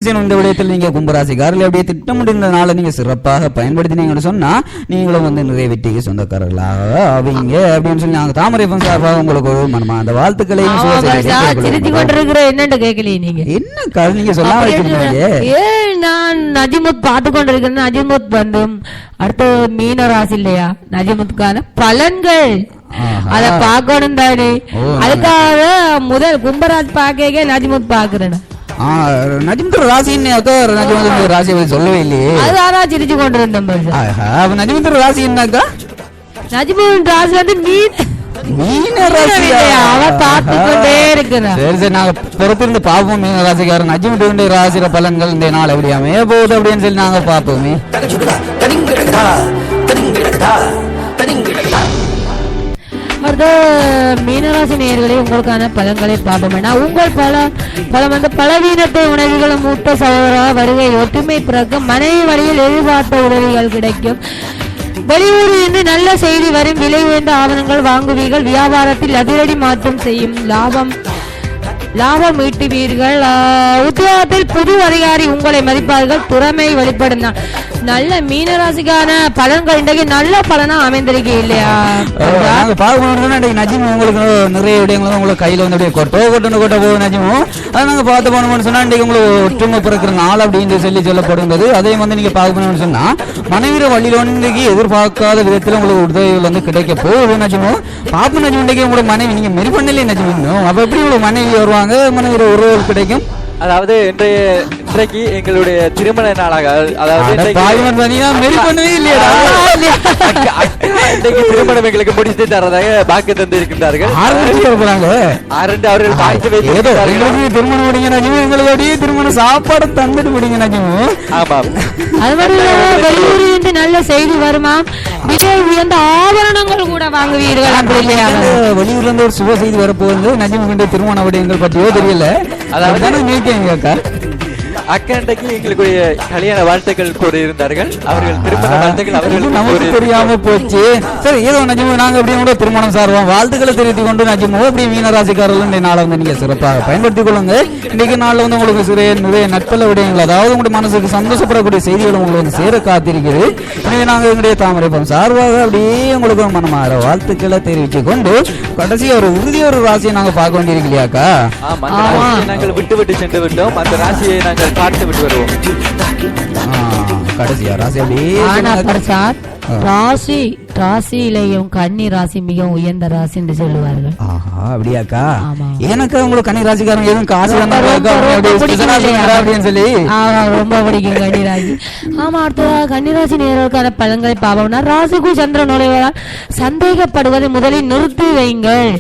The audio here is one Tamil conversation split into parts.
இந்த விடயத்தில் நீங்க கும்பராசிக்காரர்கள் அப்படியே திட்டமிடுறதுனால நீங்க சிறப்பாக பயன்படுத்தினீங்கன்னு சொன்னா நீங்களும் வந்து நிறைய வெற்றிக்கு சொந்தக்காரர்களாக அவங்க அப்படின்னு சொல்லி நாங்க தாமரை சார்பாக உங்களுக்கு ஒரு மனமார்ந்த வாழ்த்துக்களையும் என்னன்னு கேட்கலையே நீங்க என்ன நீங்க சொல்ல வைக்கிறீங்க. நான் நஜிமுத் பார்த்து கொண்டிருக்கிறேன். நஜிமுத் வந்து அடுத்த மீன ராசி இல்லையா, நஜிமுத்துக்கான பலன்கள் அத பாக்கணும் தானே. அதுக்காக முதல் கும்பராஜ் பாக்க நஜிமுத் பாக்குறேன். நஜிமுத்து ராசி ராசி சொல்லவே இல்லையே. அதுதான் சிரிச்சு கொண்டு இருந்தோம். நஜிமுத்து ராசி என்னக்கா? நஜிமுத்து ராசி வந்து மீன ராசி. அவன் பார்த்து கொண்டே இருக்கிறான். சரி சரி, நாங்க பொறுத்திருந்து பார்ப்போம். மீன ராசிக்காரன் நஜிமுத்து ராசிர பலன்கள் இந்த நாள் எப்படி அமைய போகுது அப்படின்னு சொல்லி நாங்க பார்ப்போமே. மீனராசி நேயர்களே, உங்களுக்கான பலன்களை பார்ப்போம்னா உங்கள் பலம் வந்து பலவீனத்தை உணவுகளும் மூட்ட சகோதராக வருகை ஒற்றுமை பிறகு மனைவி வழியில் எதிர்பார்த்த உதவிகள் கிடைக்கும். வெளியூரில் இருந்து நல்ல செய்தி வரும். விலை உயர்ந்த ஆவணங்கள் வாங்குவீர்கள். வியாபாரத்தில் அதிரடி மாற்றம் செய்யும். லாபம் ஈட்டுவீர்கள். உத்தியோகத்தில் புது அதிகாரி உங்களை மதிப்பார்கள். திறமை வெளிப்படும். நல்ல மீனராசிக்கான பலன்கள் இன்றைக்கு நல்ல பலனா அமைந்திருக்கு இல்லையா? நஜிமும் உங்களுக்கு நிறைய விடயங்களும் உங்களுக்கு கையில வந்து அப்படியே கொட்ட போகுது. நஜிமும் அதை நாங்க பார்த்து போனோம்னு சொன்னா இன்றைக்கு உங்களுக்கு ஒற்றுமை பிறக்கிற நாள் அப்படின்னு சொல்லப்படுகிறது. அதே வந்து நீங்க பார்க்கணும்னு சொன்னா மனைவிர வழியில இன்றைக்கு எதிர்பார்க்காத விதத்துல உங்களுக்கு உதவிகள் வந்து கிடைக்க போகுது. நஜிமும் பாப்பு நஜிமும் இன்றைக்கு உங்களுக்கு மனைவி நீங்க மெரி பண்ணலையே நஜிமும். அப்ப எப்படி உங்களுக்கு மனைவி வருவாங்க, மனைவிர உறவுகள் கிடைக்கும்? அதாவது இன்றைக்கு எங்களுடைய திருமண நாளாக, அதாவது திருமணம் எங்களுக்கு முடித்து தரதாக வாக்கு தந்து இருக்கின்றார்கள். திருமண சாப்பாடு தந்துட்டு முடிங்க. ஆமாம், நல்ல செய்தி வருமா? விஜய் உயர்ந்த ஆபரணங்கள் கூட வாங்குவீர்கள். வெளியூர்ல இருந்து ஒரு சுப செய்தி வரப்போகுது. நஜிமுடைய திருமண விடயங்கள் பற்றியோ தெரியல. அதாவது அக்கண்டைக்கு எங்களுடைய கல்யாண வாழ்த்துக்கள் கூறியிருந்தார்கள். அவர்கள் திருமண வாழ்த்துக்கள் அவர்களுக்கு நமக்கு தெரியாம போச்சு. சரி, ஏதோ நஜிமு நாங்க அப்படியே கூட திருமணம் சார்வோம் வாழ்த்துக்களை தெரிவித்துக் கொண்டு நஜிமு அப்படி மீனராசிக்காரர்கள் இந்த நாளை வந்து நீங்க சிறப்பாக பயன்படுத்திக் கொள்ளுங்க. இன்னைக்கு நாளில் வந்து உங்களுக்கு நிறைய நட்பல விடயங்கள், அதாவது உங்களுடைய மனசுக்கு சந்தோஷப்படக்கூடிய செய்திகள் உங்களுக்கு வந்து சேர காத்திருக்கிறது. எனவே நாங்கள் எங்களுடைய தாமரை சார்பாக அப்படியே உங்களுக்கு மனமாற வாழ்த்துக்களை தெரிவித்துக் கொண்டு கடைசி ஒரு உறுதி ஒரு ராசியை நாங்க பார்க்க வேண்டியிருக்கு இல்லையாக்கா? நாங்கள் விட்டு சென்று விட்டோம். அந்த ராசியை நாங்கள் பார்த்து விட்டு வருவோம். கடைசியா ராசி அப்படியே ராசியிலையும் கன்னி ராசி மிகவும் உயர்ந்த ராசி என்று சொல்லுவார்கள். அப்படியாக்கா? எனக்கு உங்களுக்கு கன்னி ராசிக்காரங்க எதுவும் காசு சொல்லி ரொம்ப பிடிக்கும் கன்னி ராசி. ஆமா, அடுத்ததாக கன்னிராசி நேயர்களுக்கான பலன்களை பார்ப்போம்னா ராசிக்குள் சந்திரன் நுழைவதால் சந்தேகப்படுவதை முதலில் நிறுத்தி வைங்கள்.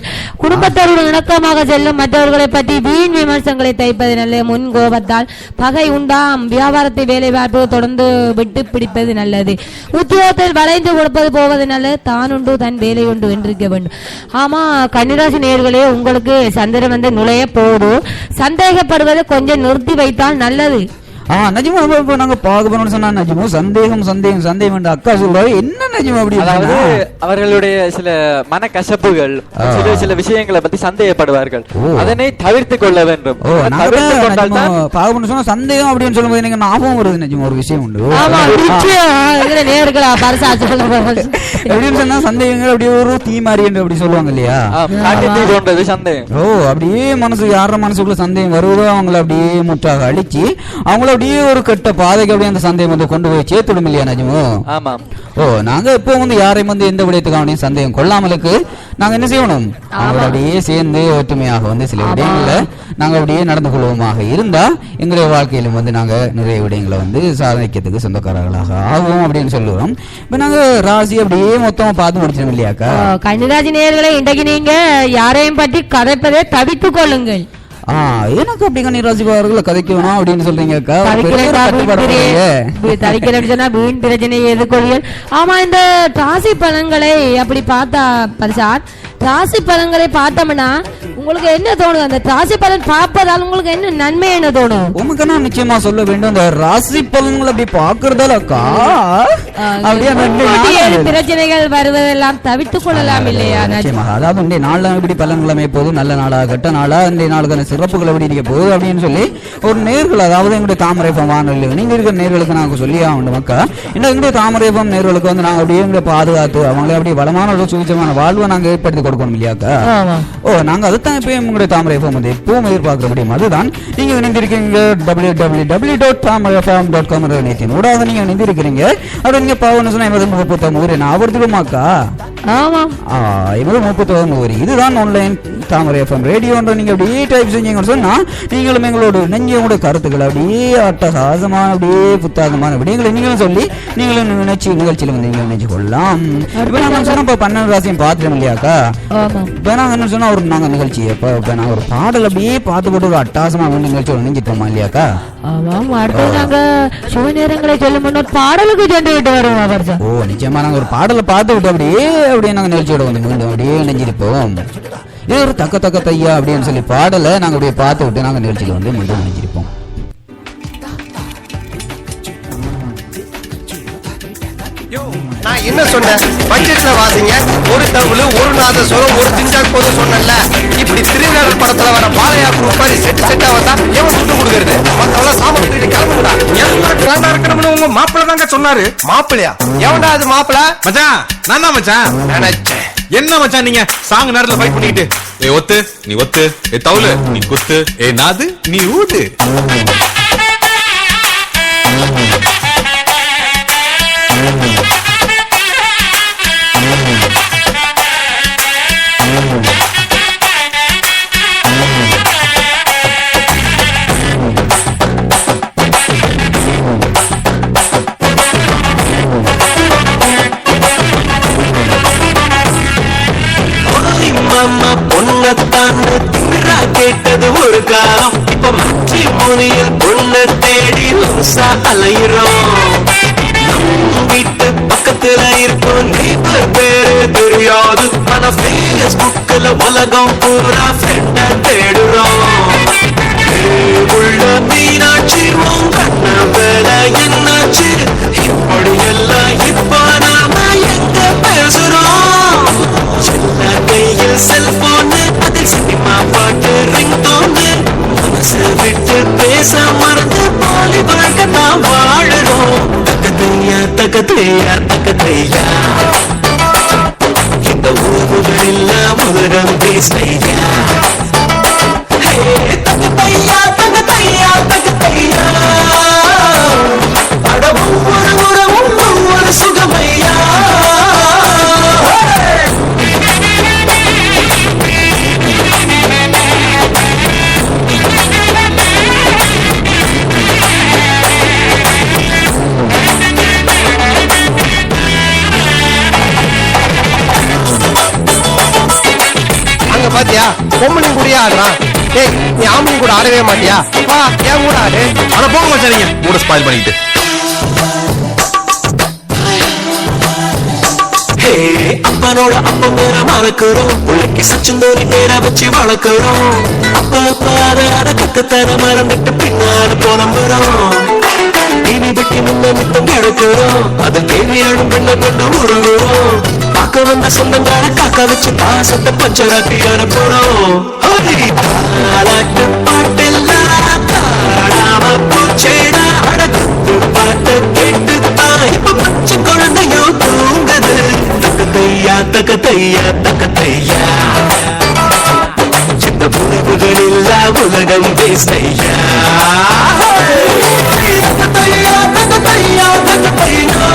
குடும்பத்தாருடன் இணக்கமாக செல்லும். மற்றவர்களை பற்றி வீண் விமர்சனங்களை தைப்பது நல்லது. முன் கோபத்தால் பகை உண்டாம். வியாபாரத்தை வேலை வாய்ப்பு தொடர்ந்து விட்டு பிடிப்பது நல்லது. உத்தியோகத்தில் வளைந்து கொடுப்பது போவது நல்லது. தான் உண்டு தன் வேலை உண்டு என்றிருக்க வேண்டும். ஆமா, கன்னிராசி நேயர்களே, உங்களுக்கு சந்திரன் வந்து நுழைய போடும். சந்தேகப்படுவதை கொஞ்சம் நிறுத்தி வைத்தால் நல்லது. நஜிமா நாங்க பார்க்கணும்னு சொன்னா நஜிமோ சந்தேகம் அக்கா சொல்றாரு. என்ன நஜிமா அப்படி? அதாவது அவர்களுடைய சில மன கசப்புகள், சில விஷயங்களை பத்தி சந்தேகப்படுவார்கள். அதனை தவிர்த்து கொள்ள வேண்டும். பார்க்கணும்னு சொன்னா சந்தேகம் அப்படின்னு சொல்லும்போது நீங்க ஞாபகம் வருது நஜிமா ஒரு விஷயம் உண்டு. எப்படின்னு சொன்னா சந்தேகங்கள் அப்படியே ஒரு தீ மாறி என்று அப்படி சொல்லுவாங்க இல்லையா? சந்தேகம் அப்படியே மனசு யார மனசுக்குள்ள சந்தேகம் வருவதோ அவங்களை அப்படியே முற்றாக அழிச்சு அவங்கள அப்படியே ஒரு கெட்ட பாதைக்கு அப்படியே அந்த சந்தேகம் வந்து கொண்டு போய் சேர்த்துடும் இல்லையா நஜிமோ? ஆமாம். நாங்க இப்போ வந்து யாரையும் வந்து எந்த விடயத்துக்கு சந்தேகம் கொள்ளாமலுக்கு நாங்க என்ன செய்யணும்? அவங்கள அப்படியே சேர்ந்து ஒற்றுமையாக வந்து சில விடயங்கள்ல நாங்க அப்படியே நடந்து கொள்வோமாக இருந்தா எங்களுடைய வாழ்க்கையிலும் வந்து நாங்க நிறைய விடயங்களை வந்து சாதனைக்கிறதுக்கு சொந்தக்காரர்களாக ஆகும் அப்படின்னு சொல்லுவோம். இப்ப நாங்க ராசி அப்படியே மொத்தமா பார்த்து முடிச்சோம் இல்லையாக்கா? கன்னிராசி நேயர்களே, இன்றைக்கு நீங்க யாரையும் பற்றி கதைப்பதை தவித்துக் கொள்ளுங்கள். எனக்கு அப்படி கன்னிராசிக்காரர்களை கதைக்கணும் அப்படின்னு சொல்றீங்க. வீண் பிரச்சனை எதிர்கொள்ளுங்கள். ஆமா, இந்த ராசி பலன்களை அப்படி பார்த்தா பரிசாத் ராசி பலன்களை பார்த்தோம்னா உங்களுக்கு என்ன தோணும்? அந்த ராசி பலன் பார்ப்பதால் உங்களுக்கு என்ன நன்மை என்ன தோணும்? உமக்கு நான் நிச்சயமா சொல்ல வேண்டும், அந்த ராசி பலன்கள் அப்படி பாக்குறதாலக்கா அப்படியே பிரச்சனைகள் வருவதெல்லாம் தவிர்த்து கொள்ளலாம் இல்லையா? நிச்சயமாக. அதாவது இந்த நாள் இப்படி பலன்கள் போதும், நல்ல நாளா கெட்ட நாளா, இந்த நாளுக்கான சிறப்புகள் எப்படி இருக்க போகுது அப்படின்னு சொல்லி ஒரு நேர்கள், அதாவது எங்களுடைய தாமரை வானொலி நீங்க இருக்கிற நேர்களுக்கு நாங்க சொல்லி ஆகணும் மக்கா. எங்களுடைய தாமரை நேர்களுக்கு வந்து நாங்க அப்படியே எங்களை பாதுகாத்து அவங்களே அப்படியே வளமான ஒரு சுவிச்சமான வாழ்வை நாங்க ஏற்படுத்தி கொடுக்கணும் இல்லையாக்கா? நாங்க அதுதான் இப்பயும் உங்களுடைய தாமரை வந்து எப்பவும் எதிர்பார்க்க முடியும். அதுதான் நீங்க இணைந்திருக்கீங்க www.tamarafm.com ஊடாக நீங்க இணைந்திருக்கிறீங்க. அப்படி நீங்க பாவன்னு சொன்னா 30 ஆவர்த்திடுமாக்கா? இதுதான் ஆன்லைன் தாமரை எஃப்எம் ரேடியோ. நீங்க அப்படியே டைப் செஞ்சீங்கன்னு சொன்னா நீங்களும் எங்களோட நெஞ்சோட கருத்துக்கள் அப்படியே அட்டகாசமான அப்படியே புத்தாகமான விடயங்களை நீங்களும் சொல்லி நீங்களும் நிகழ்ச்சியில வந்து நீங்க நினைச்சு கொள்ளலாம். இப்ப நாங்க சொன்னா 12 ராசியும் பார்த்துட்டோம் இல்லையாக்கா? இப்ப நாங்க என்ன சொன்னா ஒரு நாங்க நிகழ்ச்சி இப்ப நாங்க ஒரு பாடல் அப்படியே பார்த்து போட்டு ஒரு அட்டகாசமா நிகழ்ச்சியோட நினைச்சிட்டோமா இல்லையாக்கா? பாடலுக்கு சென்று விட்டு வருவோம். நிச்சயமா நாங்க ஒரு பாடலை பார்த்து விட்டு அப்படியே நாங்க நிகழ்ச்சியோட வந்து மீண்டும் அப்படியே நினைஞ்சிருப்போம். இது ஒரு தக்க தையா அப்படின்னு சொல்லி பாடலை நாங்க அப்படியே பார்த்து விட்டு நாங்க நிகழ்ச்சியில வந்து மீண்டும் நினைஞ்சிருப்போம். நான் என்ன சொன்னேன்? பட்ஜெட்ல வாசிங்க, ஒரு தவுளு, ஒரு நாதஸ்வரம், ஒரு திஞ்சாக் போது சொன்னல. இப்படி திருநெல் படத்துல வர பாலையா குரூப் மாதிரி செட்டா வந்தா எவன் துட்டு கொடுக்கறது? மத்தவங்க சாமி கிட்ட கிளம்புடா. எல்லாம் இருக்கணும்னு உங்க மாப்பிள்ள தாங்க சொன்னாரு. மாப்பிள்ளையா? எவன்டா அது மாப்பிள்ள? மச்சான் நான் தான் மச்சான். நினைச்சேன். என்ன மச்சான் நீங்க சாங் நேரத்துல ஃபைட் பண்ணிட்டு ஒத்து நீ ஒத்து, தவுளு நீ குத்து, நாது நீ ஊது. கேட்டது ஒரு காலம், இப்ப மச்சி முனியில் பொண்ணு தேடி அலையிறோம். வீட்டு பக்கத்துல இருக்கும் நெய்பர் பேரு தெரியாது, ஆனா ஃபேஸ்புக்ல உலகம் பூரா ஃப்ரெண்ட தேடுறோம். உள்ள மீனாட்சி உன் கண்ண வேலை என்னாச்சு? இப்படி எல்லாம் இப்ப நாம எங்க பேசுறோம்? எல்லா கையில் செல்போனு, அதில் சினிமா பாட்டு ரிங்டோனு, மனசு விட்டு பேச மறந்து போலி வாழ்க்கை தான் வாழறோம். தக்கத்தையா தக்கத்தையா தக்கத்தையா, இந்த ஊருகளில் உலகம் பேசையா. தக்கத்தையா தக்கத்தையா தக்கத்தையா, அட ஒவ்வொரு உறவும் ஒவ்வொரு சுகமையா. பாத்தியா பொம்மனின் கூட ஆடுறான். ஏய் நீ ஆம்பளையும் கூட ஆடவே மாட்டியா? வா என் கூட ஆடு. ஆனா போக மச்சான், மூட ஸ்பாயில் பண்ணிட்டு. அப்பனோட அப்ப பேர மறக்கிறோம், பிள்ளைக்கு சச்சின் தோனி பேர வச்சு வளர்க்கிறோம். அப்ப அத கத்தத்தர மறந்துட்டு பின்னாடி புலம்புறோம். டிவி பெட்டி முன்ன மித்தம் கிடக்கிறோம், அது தேவையாடும் பெண்ணை கொண்டு உருகுறோம். பார்க்க வந்த சொந்தங்கார காக்கா வச்சு பாசத்தை பஞ்சராக்கி அனுப்புறோம். பாட்டு பாட்டெல்லாம் பாடாம பூச்சேடா, அடக்கு பாட்டை கேட்டுத்தான் இப்ப பச்சை குழந்தையோ தூங்குது. தக்கத்தையா தக்கத்தையா தக்கத்தையா, சின்ன புதுகளில் உலகம் பேசையா. தக்கத்தையா தக்கத்தையா தக்கத்தையா,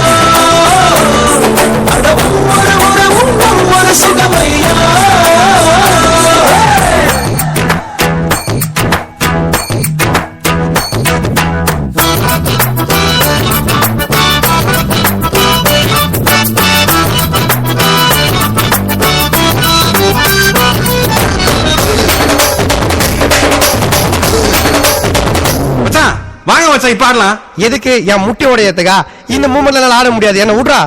அட ஒவ்வொரு உறவும் ஒவ்வொரு சுகமையா. வாங்க மச்சான் இப்ப ஆடலாம். எதுக்கு? என் முட்டி உடையத்துக்கா? இந்த மூமெண்ட்ல ஆட முடியாது, என்ன விட்றா.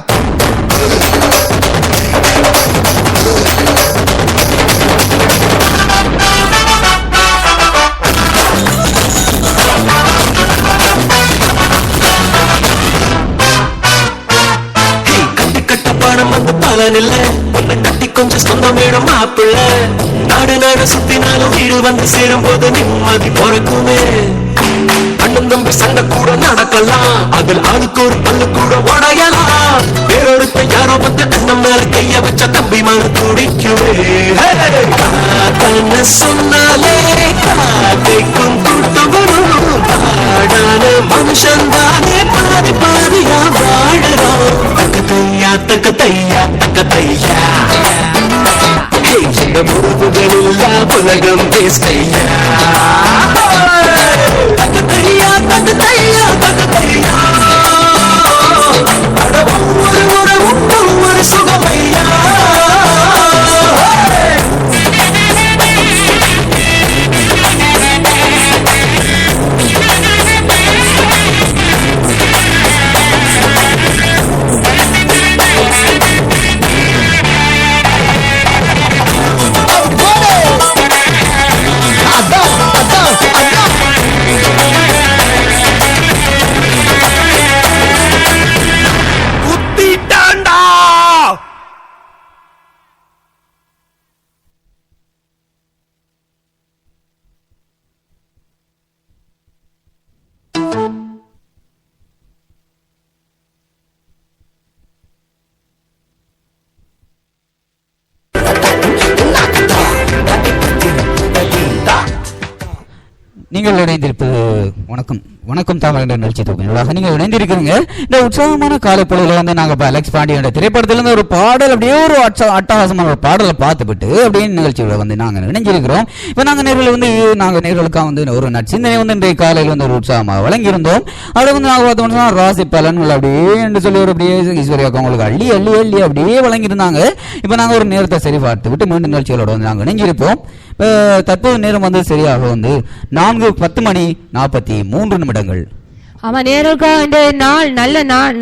வச்சு சொந்தம் வேணும் மாப்பிள்ள. நாடு நாடு சுத்தினாலும் வீடு வந்து சேரும் போது நிம்மதி பிறக்குமே. அண்ணன் தம்பி சண்டை கூட நடக்கலாம், அதில் ஆளுக்கு ஒரு பல்லு கூட உடையலாம். வேறொருத்த யாரோ வந்து அண்ணன் மேல கைய வச்ச தம்பி மறு துடிக்குமே. தன்னை சொன்னாலே காத்தைக்கும் கூட்டம் வரும். பாடான மனுஷன் தானே பாதி பாதியா வாழறோம். தக்க தையா தக்க தையா தக்க தையா, இந்த முழுதுகளில்லா உலகம் பேசையா. தக்க தையா தக்க தையா தக்க தையா, ஒவ்வொரு உறவும் ஒவ்வொரு சுகமையா. நீங்கள் இணைந்திருப்பது வணக்கம் வணக்கம் தமிழ் என்ற நிகழ்ச்சி தொகுதிகளாக நீங்கள் இணைந்திருக்கிறீங்க. இந்த உற்சாகமான காலைப்பொழுதுல வந்து நாங்கள் இப்போ அலெக்ஸ் பாண்டியன் திரைப்படத்திலிருந்து ஒரு பாடல் அப்படியே ஒரு அட்டகாசமான ஒரு பாடலை பார்த்துவிட்டு அப்படியே நிகழ்ச்சிகளை வந்து நாங்கள் இணைஞ்சிருக்கிறோம். இப்போ நாங்கள் நேர்களுக்காக வந்து ஒரு நற்சிந்தனை வந்து இன்றைய காலையில் வந்து ஒரு உற்சாகமாக வழங்கியிருந்தோம். அதை வந்து நாங்கள் பார்த்தோம்னா ராசி பலன்கள் அப்படியே என்று சொல்லி ஒரு அப்படியே ஈஸ்வரியாக்கா உங்களுக்கு அள்ளி அள்ளி அள்ளி அப்படியே வழங்கியிருந்தாங்க. இப்போ நாங்கள் ஒரு நேரத்தை சரி பார்த்து விட்டு மீண்டும் நிகழ்ச்சிகளோட வந்து நாங்கள் இணைஞ்சிருப்போம். தற்போது நேரம் வந்து சரியாக வந்து 4:10:43. ஆமா, நேருக்கு இந்த நாள்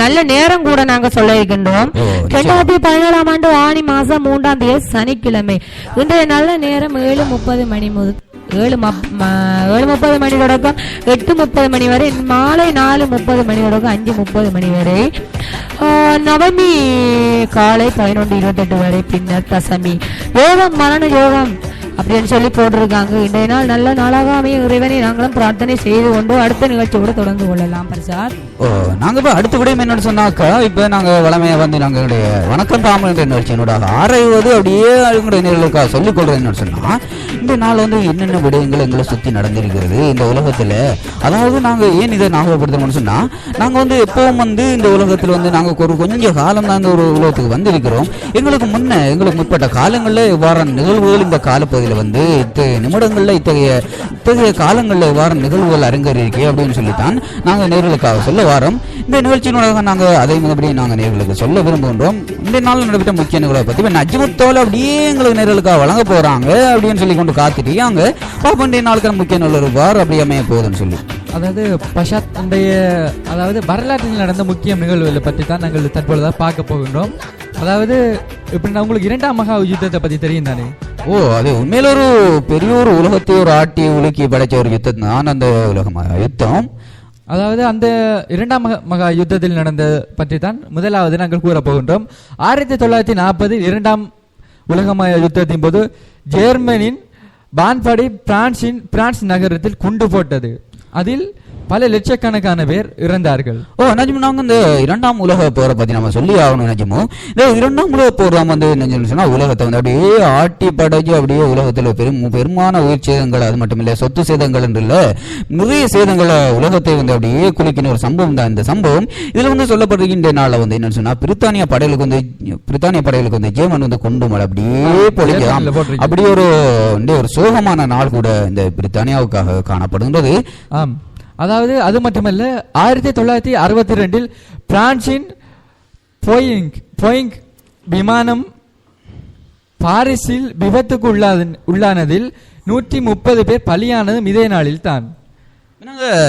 நல்ல நேரம் கூட நாங்க சொல்ல இருக்கின்றோம். 2017ஆம் ஆண்டு ஆனி மாசம் 3ஆம் தேதி சனிக்கிழமை. இன்றைய நல்ல நேரம் 7:30 மணி முதல் 7:30 மணி தொடக்கம் 8:30 மணி வரை, மாலை 4:30 மணி தொடக்கம் 5:30 மணி வரை, நவமி காலை 11:28 வரை, பின்னர் தசமி யோகம் மரண யோகம் அப்படின்னு சொல்லி போட்டிருக்காங்க. இன்றைய நாள் நல்ல நாளாக அமைய இறைவனை நாங்களும் பிரார்த்தனை செய்து கொண்டு அடுத்த நிகழ்ச்சியோட தொடர்ந்து கொள்ளலாம். பிரசாத், நாங்க இப்போ அடுத்த விடயம் என்னன்னு சொன்னாக்கா, இப்போ நாங்க வளமையா வந்து நாங்களுடைய வணக்கம் தாமல் என்ற நிகழ்ச்சியினோட ஆராய்வது அப்படியே அவங்களுடைய நேர்களுக்காக சொல்லிக் கொள்றது என்னன்னு சொன்னா, இந்த நாள் வந்து என்னென்ன விடயங்கள் எங்களை சுற்றி நடந்திருக்கிறது இந்த உலகத்துல. அதாவது நாங்க ஏன் இதை ஞாபகப்படுத்தணும்னு சொன்னா, நாங்க வந்து எப்பவும் வந்து இந்த உலகத்துல வந்து நாங்க ஒரு கொஞ்சம் காலம் தான் இந்த ஒரு உலகத்துக்கு வந்திருக்கிறோம். எங்களுக்கு முற்பட்ட காலங்களில் இவ்வாறான நிகழ்வுகள் இந்த காலப்பகுதியில் வந்து இத்தகைய நிமிடங்கள்ல இத்தகைய காலங்களில் இவ்வாறு நிகழ்வுகள் அரங்கேறியிருக்கே அப்படின்னு சொல்லித்தான் நாங்கள் நேர்களுக்காக சொல்ல வாரோம். இந்த நிகழ்ச்சியினூடாக நாங்கள் அதை மறுபடி நாங்கள் நேர்களுக்கு சொல்ல விரும்புகின்றோம். இந்த நாள் நடைபெற்ற முக்கிய நிகழ்வை பற்றி நஜ்முத்தோல் அப்படியே எங்களுக்கு நேர்களுக்காக வழங்க போறாங்க அப்படின்னு சொல்லி கொண்டு காத்துட்டீங்க. பாப்பண்டிய நாளுக்கு முக்கிய நிகழ்வு வார் அப்படி அமைய போகுதுன்னு சொல்லி, அதாவது பஷாத் அதாவது வரலாற்றில் நடந்த முக்கிய நிகழ்வுகளை பற்றி தான் நாங்கள் தற்பொழுதாக பார்க்க போகின்றோம். அதாவது இப்படி நான் உங்களுக்கு 2ஆம் மகா யுத்தத்தை பற்றி தெரியும் தானே? அது உண்மையில ஒரு பெரிய ஒரு உலகத்தை ஒரு ஆட்டி உலுக்கி படைச்ச ஒரு யுத்தம் தான் அந்த உலக யுத்தம். அதாவது அந்த 2ஆம் மகா யுத்தத்தில் நடந்த பற்றி தான் முதலாவது நாங்கள் கூற போகின்றோம். 1940 2ஆம் உலகமய யுத்தத்தின் போது ஜெர்மனியின் பான்படி பிரான்ஸ் நகரத்தில் குண்டு போட்டது. அதில் பல லட்சக்கணக்கான பேர் இறந்தார்கள். நஜ்மு, நாங்க இந்த 2ஆம் உலக போரை பத்தி நம்ம சொல்லி ஆகணும். நஜ்மு, இந்த 2ஆம் உலக போர் தான் வந்து சொன்னா உலகத்தை வந்து அப்படியே ஆட்டி படைச்சு அப்படியே உலகத்துல பெருமான உயிர் சேதங்கள், அது மட்டும் இல்ல சொத்து சேதங்கள் என்று இல்ல நிறைய சேதங்களை உலகத்தை வந்து அப்படியே குலுக்கின ஒரு சம்பவம் தான் இந்த சம்பவம். இதுல வந்து சொல்லப்படுகின்ற நாள்ல வந்து என்னன்னு சொன்னா, பிரித்தானிய படைகளுக்கு வந்து ஜெர்மன் வந்து கொண்டு மழை அப்படியே பொழிக்கலாம். அப்படி ஒரு சோகமான நாள் கூட இந்த பிரித்தானியாவுக்காக காணப்படுகின்றது. அதாவது அது மட்டுமல்ல, 1962 பிரான்சின் போயிங் விமானம் பாரிஸில் விபத்துக்கு உள்ளானதில் 130 பேர் பலியானதும் இதே நாளில் தான்.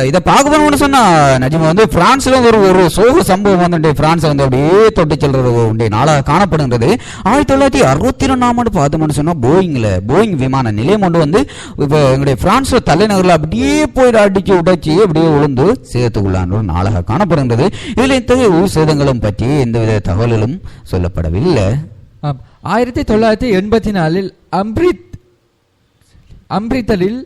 இதை பார்க்கணும்னு சொன்னா நஜ்மா வந்து பிரான்ஸ்ல ஒரு சோக சம்பவம் வந்து பிரான்ஸை வந்து அப்படியே தொட்டு செல்ற நாளாக காணப்படுகிறது. 1962ஆம் ஆண்டு பார்த்தோம்னு சொன்னா போயிங் விமான நிலையம் ஒன்று வந்து இப்போ எங்களுடைய பிரான்ஸ் தலைநகரில் அப்படியே போய் அடிச்சு உடைச்சி அப்படியே விழுந்து சேதத்துக்குள்ளான ஒரு நாளாக காணப்படுகின்றது. இதில் இத்தகைய உயிர் சேதங்களும் பற்றி எந்தவித தகவல்களும் சொல்லப்படவில்லை. 1984 அம்ரித்சரில்